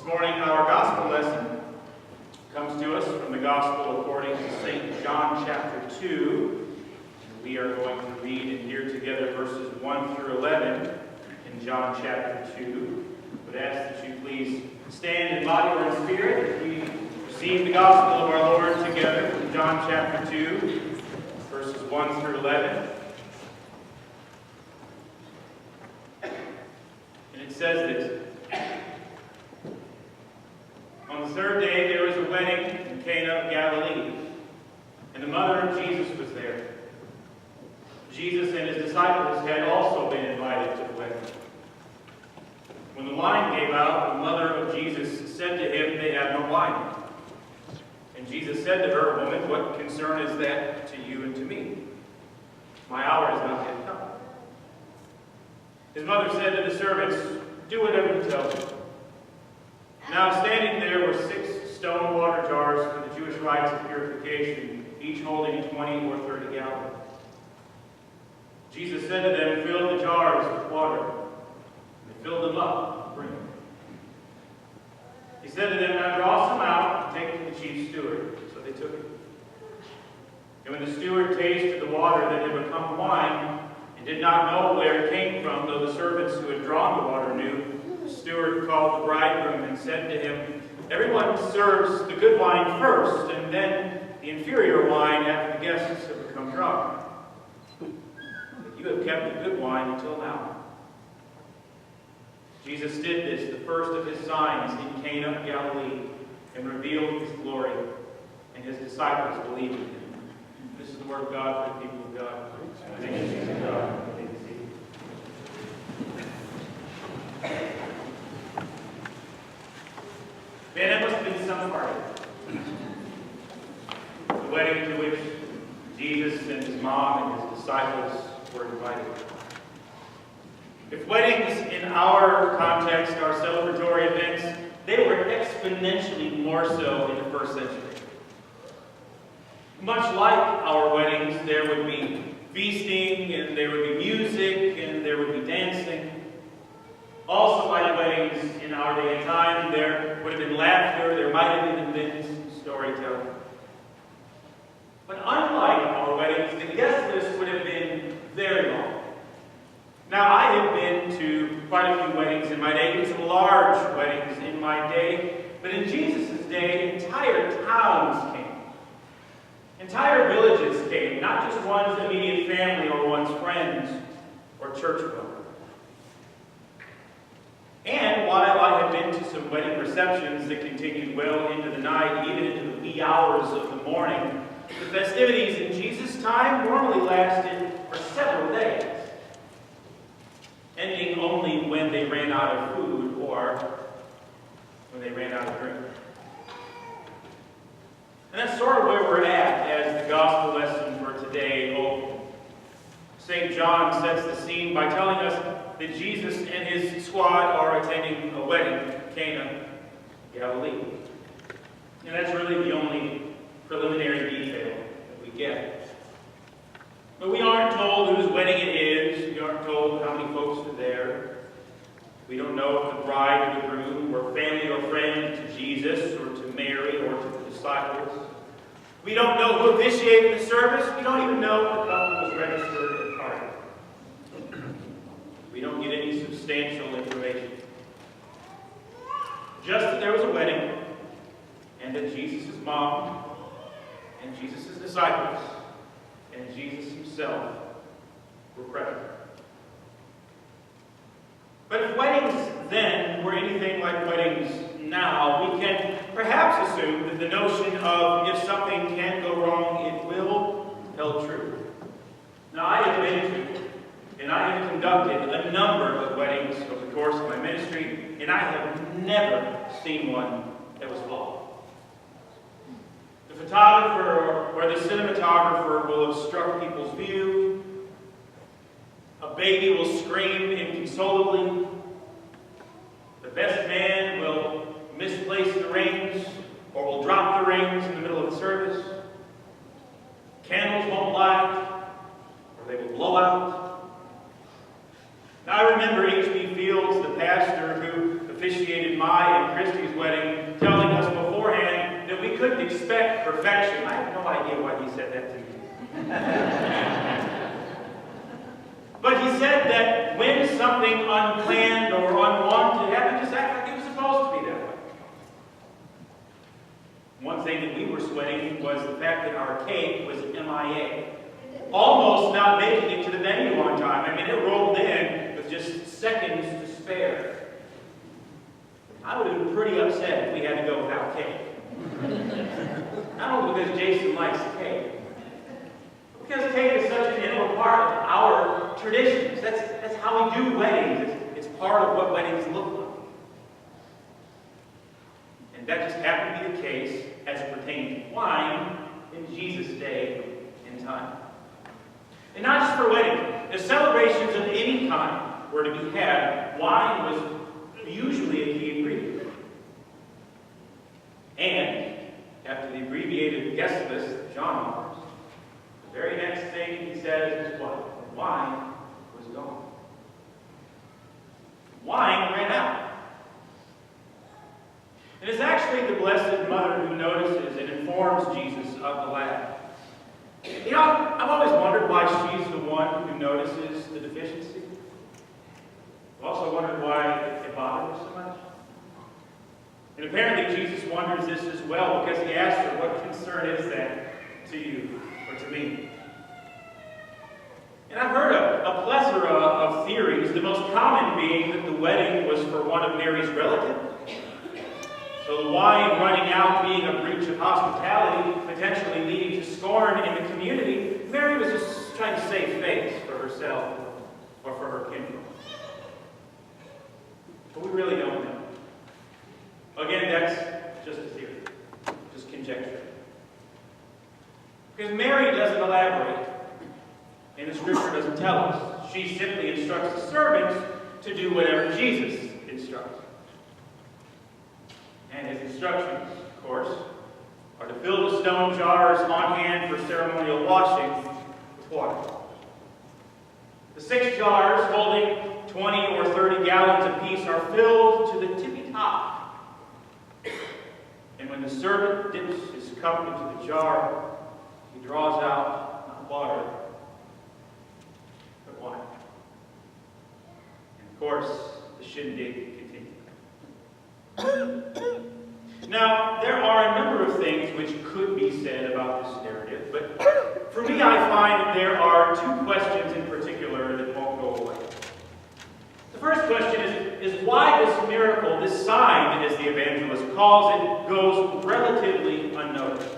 morning, our gospel lesson comes to us from the gospel according to St. John chapter 2. We are going to read and hear together verses 1 through 11 in John chapter 2. I would ask that you please stand in body or in spirit as we receive the gospel of our Lord together from John chapter 2, verses 1 through 11. And it says this: On the third day there was a wedding in Cana of Galilee, and the mother of Jesus was there. Jesus and his disciples had also been invited to the wedding. When the wine gave out, the mother of Jesus said to him, "They have no wine." And Jesus said to her, "Woman, what concern is that to you and to me? My hour is not yet come." His mother said to the servants, "Do whatever he tells you." Now standing there were 6 stone water jars for the Jewish rites of purification, each holding 20 or 30 gallons. Jesus said to them, "Fill the jars with water." They filled them up to the brim. He said to them, "Now draw some out and take it to the chief steward." So they took it. And when the steward tasted the water that had become wine, and did not know where it came from, though the servants who had drawn the water knew, the steward called the bridegroom and said to him, "Everyone serves the good wine first, and then the inferior wine after the guests have become drunk. But you have kept the good wine until now." Jesus did this, the first of his signs in Cana of Galilee, and revealed his glory, and his disciples believed in him. This is the word of God for the people of God. Thanks be to God. Man, that must have been some party. The wedding to which Jesus and his mom and his disciples were invited. If weddings in our context are celebratory events, they were exponentially more so in the first century. Much like our weddings, there would be feasting, and there would be music, and there would be dancing. Also, like weddings in our day and time, there would have been laughter, there might have even been some storytelling. But unlike our weddings, the guest list would have been very long. Now, I have been to quite a few weddings in my day, even some large weddings in my day, but in Jesus' day, entire towns came. Entire villages came, not just one's immediate family or one's friends or church folk. And while I have been to some wedding receptions that continued well into the night, even into the wee hours of the morning, the festivities in Jesus' time normally lasted for several days, ending only when they ran out of food or when they ran out of drink. And that's sort of where we're at as the gospel lesson for today opens. St. John sets the scene by telling us that Jesus and his squad are attending a wedding in Cana, Galilee. And that's really the only preliminary detail that we get. But we aren't told whose wedding it is. We aren't told how many folks are there. We don't know if the bride or the groom were family or friend to Jesus or to Mary or to the disciples. We don't know who officiated the service. We don't even know if the couple was registered at the party. We don't get any substantial information. Just that there was a wedding, and that Jesus' mom, and Jesus' disciples, and Jesus himself were present. But if weddings then were anything like weddings now, we can perhaps assume that the notion of if something can go wrong, it will held true. Now, I have been to and I have conducted a number of weddings over the course of my ministry, and I have never seen one that was flawed. The photographer or the cinematographer will have struck people's view. A baby will scream inconsolably. The best man will misplace the rings or will drop the rings in the middle of the service. Candles won't light or they will blow out. Now, I remember H.B. Fields, the pastor who officiated my and Christy's wedding. expect perfection. I have no idea why he said that to me. But he said that when something unplanned or unwanted happened, just act like it was supposed to be that way. One thing that we were sweating was the fact that our cake was MIA. Almost not making it to the venue on time. I mean, it rolled in with just seconds to spare. I would have been pretty upset if we had to go without cake. Not only because Jason likes cake, but because cake is such an integral part of our traditions. That's how we do weddings. It's part of what weddings look like. And that just happened to be the case as it pertained to wine in Jesus' day and time. And not just for weddings. If celebrations of any kind were to be had, wine was usually a key ingredient. And after the abbreviated guest list that John offers, the very next thing he says is what? The wine was gone. Wine ran out. And it's actually the Blessed Mother who notices and informs Jesus of the lack. You know, I've always wondered why she's the one who notices the deficiency. I've also wondered why it bothered her so much. And apparently Jesus wonders this as well, because he asked her, what concern is that to you or to me? And I've heard a plethora of theories, the most common being that the wedding was for one of Mary's relatives. So the wine running out being a breach of hospitality, potentially leading to scorn in the community, Mary was just trying to save face for herself or for her kinfolk. But we really don't know. Again, that's just a theory, just conjecture. Because Mary doesn't elaborate, and the Scripture doesn't tell us. She simply instructs the servants to do whatever Jesus instructs. And his instructions, of course, are to fill the stone jars on hand for ceremonial washing with water. The 6 jars, holding 20 or 30 gallons apiece, are filled to the tippy top. And when the servant dips his cup into the jar, he draws out not water, but wine. And of course, the shindig continues. Now, there are a number of things which could be said about this narrative, but for me, I find that there are 2 questions in particular that won't go away. The first question is why this miracle, this sign, as the evangelist calls it, goes relatively unnoticed.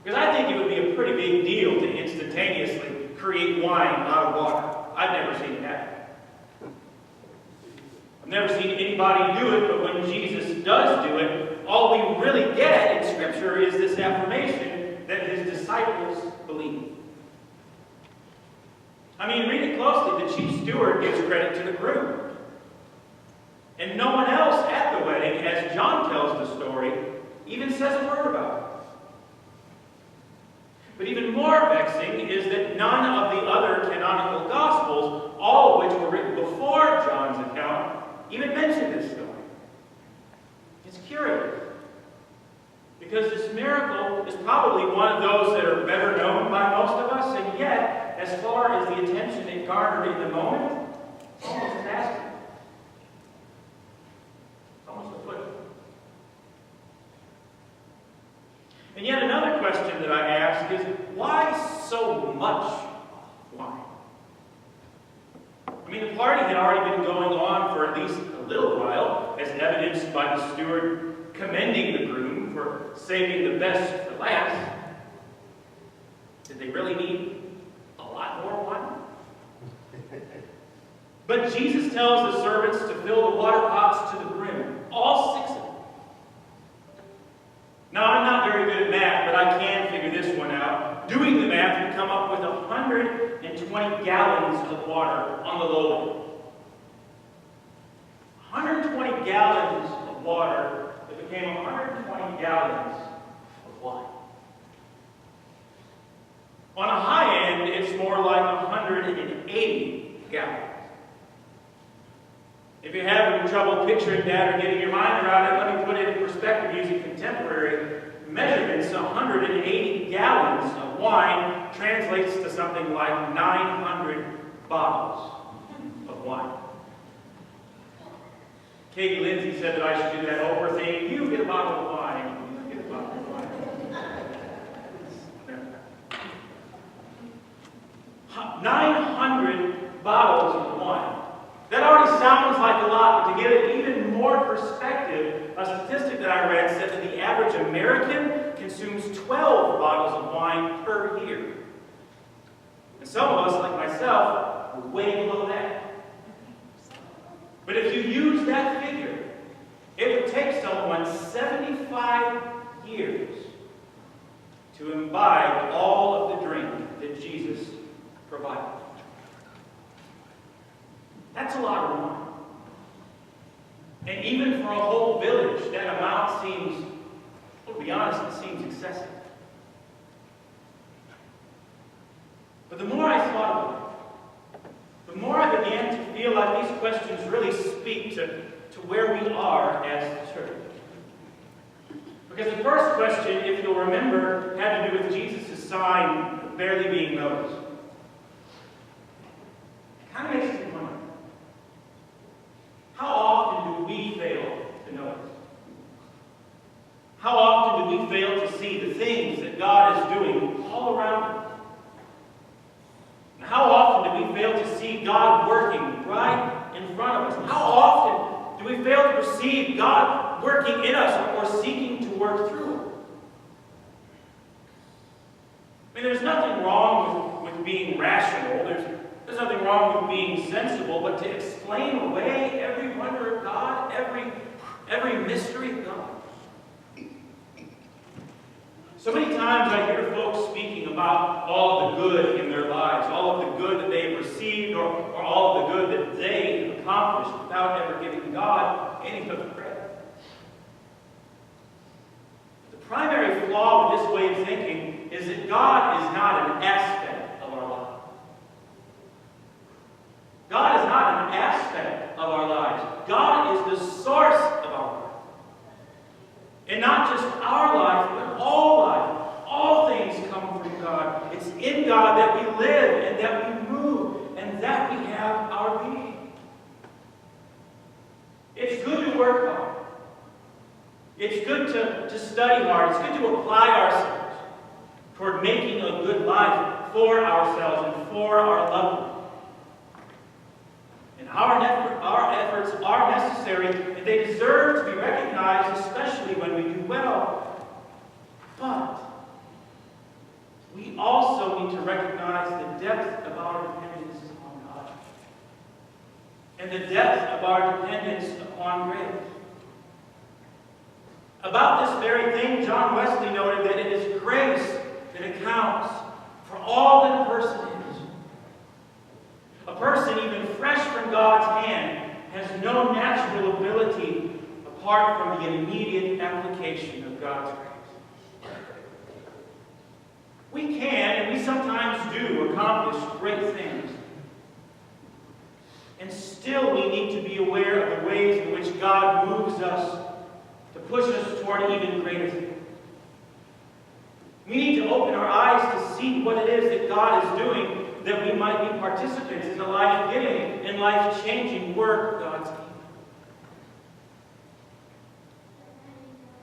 Because I think it would be a pretty big deal to instantaneously create wine out of water. I've never seen it happen. I've never seen anybody do it, but when Jesus does do it, all we really get in Scripture is this affirmation that his disciples believe. I mean, read it closely. The chief steward gives credit to the groom. And no one else at the wedding, as John tells the story, even says a word about it. But even more vexing is that none of the other canonical Gospels, all of which were written before John's account, even mention this story. It's curious. Because this miracle is probably one of those that are better known by most of us, and yet, as far as the attention it garnered in the moment, it's almost an accident. It's almost a footnote. And yet another question that I ask is, why so much wine? I mean, the party had already been going on for at least a little while, as evidenced by the steward commending the groom for saving the best for last. Did they really need a lot more wine? But Jesus tells the servants to fill the water pots to the brim, all 6 of them. Now, I'm not very good at math, but I can figure this one out. Doing the math, we come up with 120 gallons of water on the low end. 120 gallons of water that became 120 gallons of wine. On a high end, it's more like 180 gallons. If you're having trouble picturing that or getting your mind around it, let me put it in perspective using contemporary measurements. 180 gallons of wine translates to something like 900 bottles of wine. Katie Lindsay said that I should do that Oprah thing. You get a bottle of wine. You get a bottle of wine. 900 bottles of wine. That already sounds like a lot, but to give it even more perspective, a statistic that I read said that the average American consumes 12 bottles of wine per year. And some of us, like myself, are way below that. But if you use that figure, it would take someone 75 years to imbibe all of the drink that Jesus provided. That's a lot of wine. And even for a whole village, that amount seems, well, to be honest, it seems excessive. But the more I thought about it, the more I began to feel like these questions really speak to where we are as the church. Because the first question, if you'll remember, had to do with Jesus' sign barely being noticed. It kind of makes me wonder, how often do we fail to notice? How often do we fail to see the things that God is doing all around us? And how often do we fail to see God working right in front of us? How often do we fail to perceive God working in us or seeking to work through us? I mean, there's nothing wrong with being rational. There's nothing wrong with being sensible, but to explain away every wonder of God, every mystery of God. So many times I hear folks speaking about all the good in their lives, all of the good that they've received, or all of the good that they accomplished without ever giving God any of the credit. The primary flaw with this way of thinking is that God is not an aspect of our lives. God is not an aspect of our lives. God is the source of our life. And not just our life, but all life. All things come from God. It's in God that we live and that we move and that we have our being. It's good to work hard. It's good to study hard. It's good to apply ourselves toward making a good life for ourselves and for our loved ones. And our efforts are necessary, and they deserve to be recognized, especially when we do well. But we also need to recognize the depth of our dependence upon God. And the depth of our dependence upon grace. About this very thing, John Wesley noted that it is grace that accounts for all that a person is. A person even fresh from God's hand has no natural ability apart from the immediate application of God's grace. We can, and we sometimes do, accomplish great things. And still we need to be aware of the ways in which God moves us to push us toward even greater things. We need to open our eyes to see what it is that God is doing, that we might be participants in the life-giving and life-changing work of God's kingdom.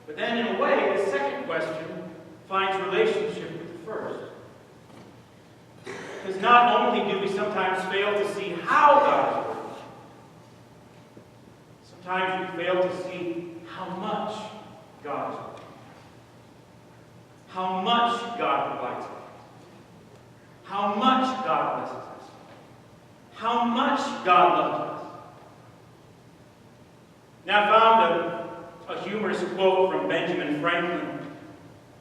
But then, in a way, the second question finds relationship with the first. Because not only do we sometimes fail to see how God is working, sometimes we fail to see how much God is working. How much God provides for us. How much God blesses us. How much God loves us. Now I found a humorous quote from Benjamin Franklin,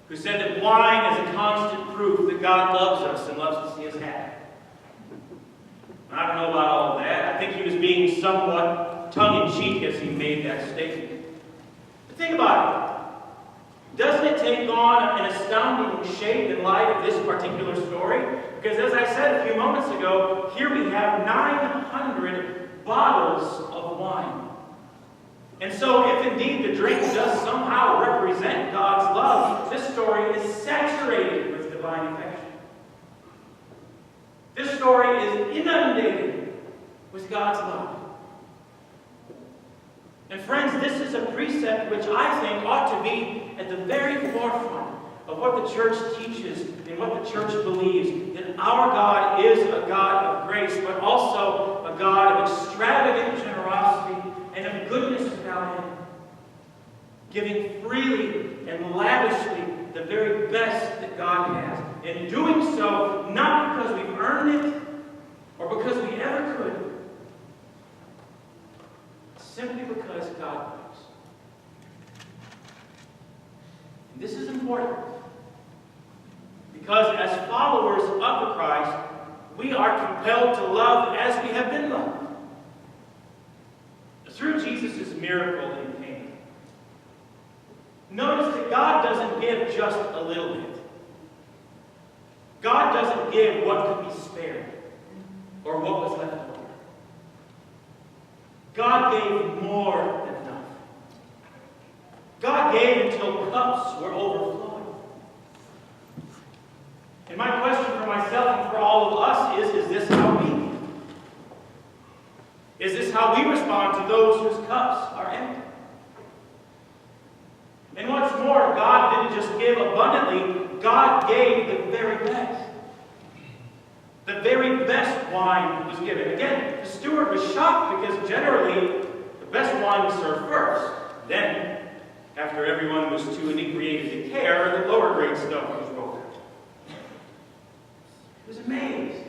who said that wine is a constant proof that God loves us and loves to see us happy. I don't know about all of that. I think he was being somewhat tongue-in-cheek as he made that statement. But think about it. Doesn't it take on an astounding shape in light of this particular story? Because as I said a few moments ago, here we have 900 bottles of wine. And so, if indeed the drink does somehow represent God's love, this story is saturated with divine affection. This story is inundated with God's love. And friends, this is a precept which I think ought to be at the very forefront of what the church teaches and what the church believes, that our God is a God of grace, but also a God of extravagant generosity and of goodness without end, giving freely and lavishly the very best that God has, and doing so not because we've earned it or because we ever could, simply because God loves. And this is important, because as followers of the Christ, we are compelled to love as we have been loved. Through Jesus' miracle in Cana, notice that God doesn't give just a little bit. God doesn't give what could be spared or what was left over. God gave more than enough. God gave until cups were overflowing. And my question for myself and for all of us is this how we give? Is this how we respond to those whose cups are empty? And what's more, God didn't just give abundantly, God gave the very best. The very best wine was given. Again, the steward was shocked because generally the best wine was served first. Then, after everyone was too inebriated to care, the lower grade stuff was rolled out. He was amazed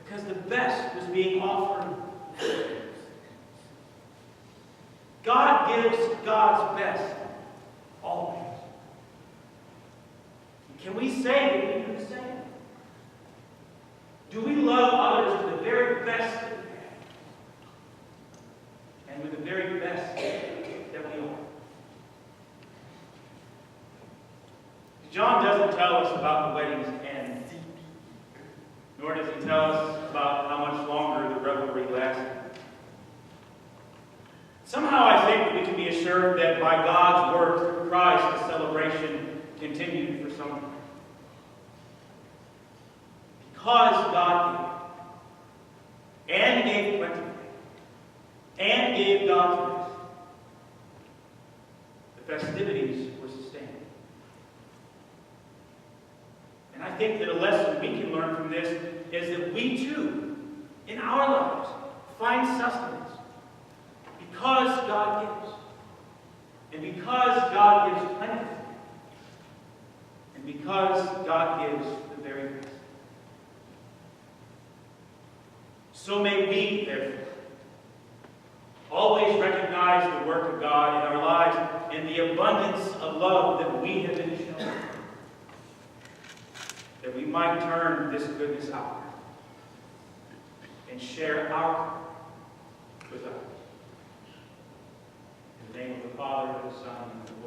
because the best was being offered. God gives God's best always. Can we say that we do the same? Do we love others with the very best that we have? And with the very best that we are? John doesn't tell us about the wedding's end, nor does he tell us about how much longer the revelry lasted. Somehow I think that we can be assured that by God's word through Christ, the celebration continued for some time. Because God gave, and gave plentifully, and gave God's best, the festivities were sustained. And I think that a lesson we can learn from this is that we too, in our lives, find sustenance because God gives, and because God gives plentifully, and because God gives the very best. So may we, therefore, always recognize the work of God in our lives and the abundance of love that we have been shown, that we might turn this goodness outward and share our with others. In the name of the Father, and the Son, and the Holy Spirit.